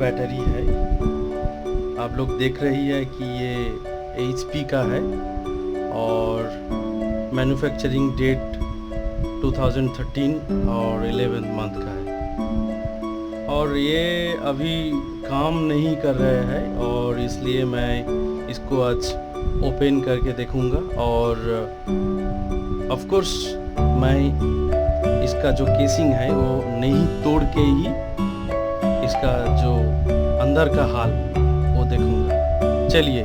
Battery है। आप लोग देख रही है कि ये HP का है और मैन्युफैक्चरिंग डेट 2013 और 11 मंथ का है और ये अभी काम नहीं कर रहा है और इसलिए मैं इसको आज ओपन करके देखूंगा और ऑफ कोर्स मैं इसका जो केसिंग है वो नहीं तोड़ के ही इसका जो अंदर का हाल वो देखूंगा। चलिए।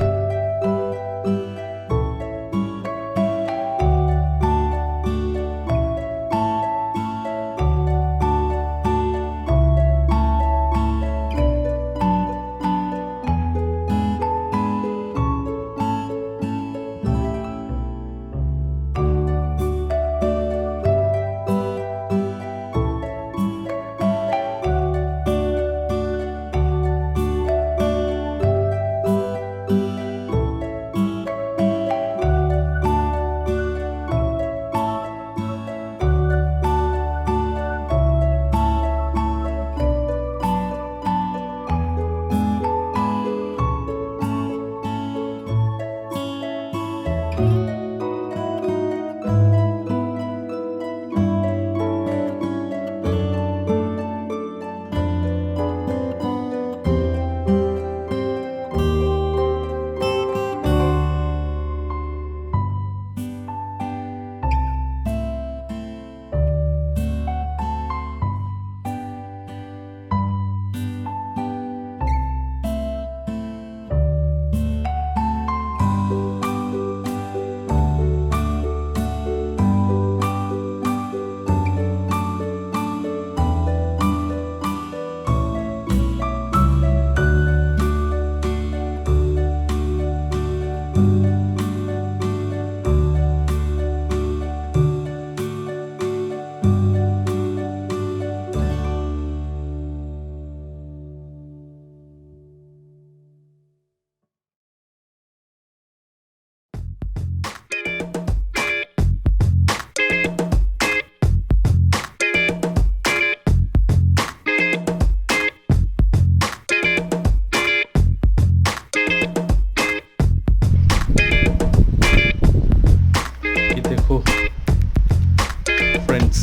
फ्रेंड्स,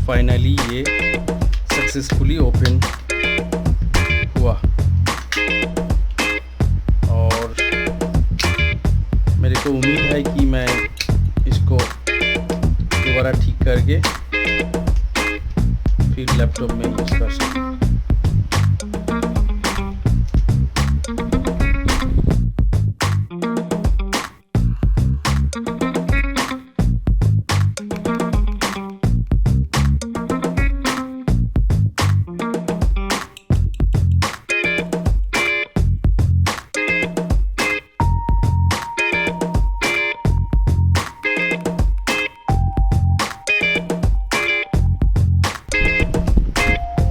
फाइनली ये सक्सेसफुली ओपन हुआ और मेरे को उम्मीद है कि मैं इसको दोबारा ठीक करके फिर लैपटॉप में यूज़ कर सकूँ।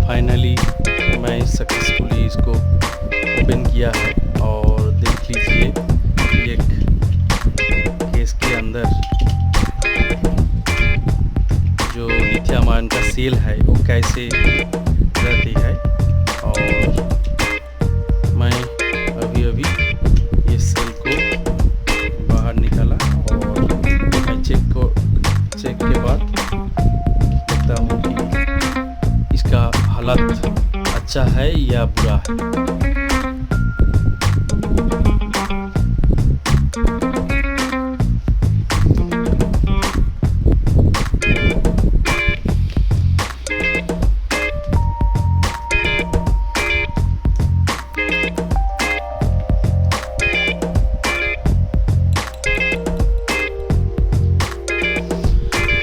फाइनली मैं सक्सेसफुली इसको ओपन किया है और देख लीजिए एक केस के अंदर जो लिथियम आयन का सेल है वो कैसे रहती है और मैं अभी ये सेल को बाहर निकाला और मैं चेक के बाद देखता हूँ कि इसका हालत अच्छा है या बुरा है।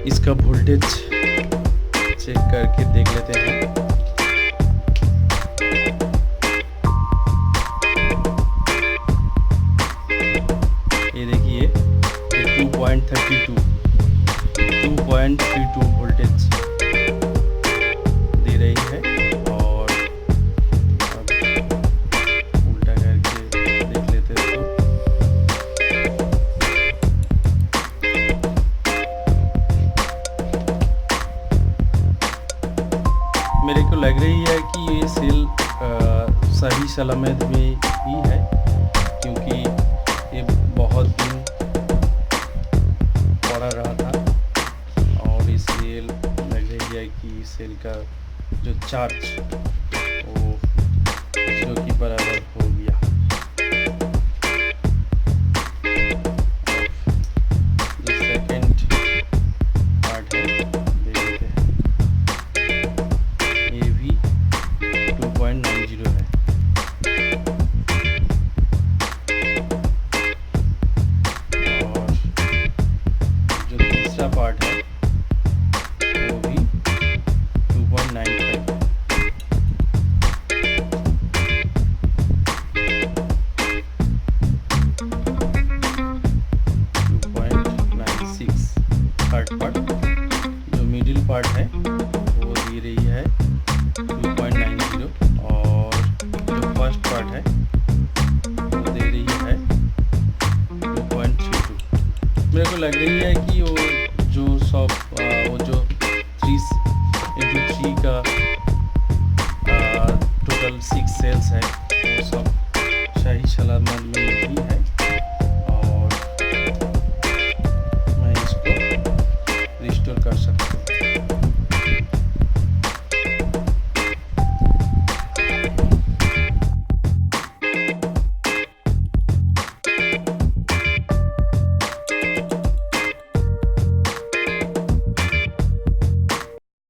इसका वोल्टेज चेक करके देख लेते हैं। ये देखिए 2.32 वोल्टेज दे रही है और अब उल्टा करके देख लेते हैं तो मेरे को लग रही है कि ये सेल सही सलामत में ही है, क्योंकि ये बहुत दिन पड़ा रहा था और इसलिए लग रही है कि सेल का जो चार्ज वो 0 के बराबर हो गया। जो सेकंड पार्ट है देख लेते हैं, ये भी 2.90 है। और जो तीसरा पार्ट है वो भी 2.95 है। 2.96 थर्ड पार्ट। जो मिडिल पार्ट है वो दे रही है 2.90 और जो फर्स्ट पार्ट है वो दे रही है 2.32। मेरे को लग रही है कि